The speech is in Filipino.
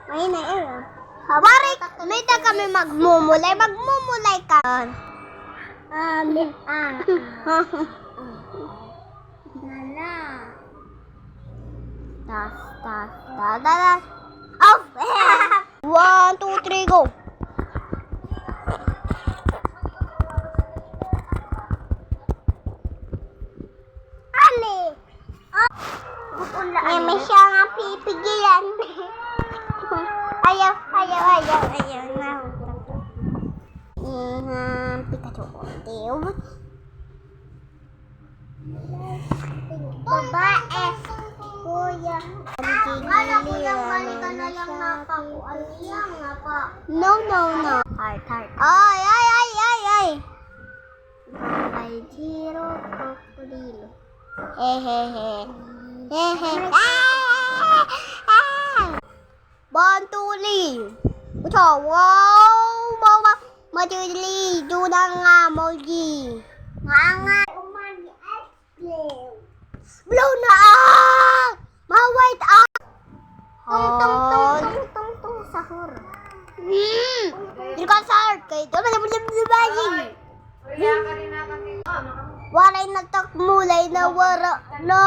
Ay, na yun. Habari, may ta kami magmumulay. Magmumulay ka. Nala. Tas. Off! 1, 2, 3, go! Ali! May siya nga pipigilan. Ayaw na. Pikachu. Babae. Kuya. Kala ko lang balikan na lang na pa ko. Aliyang nga pa. No. Heart. Ay. Ay, zero crocodile. Hehehe. Bantuli. Wow. Maduli. Dudang nga moji. Nga. Blue na ma-white Tung sahur. Hindi ka sahur. Kaya ito malabulabulabali. Waray na takmulay na wara na.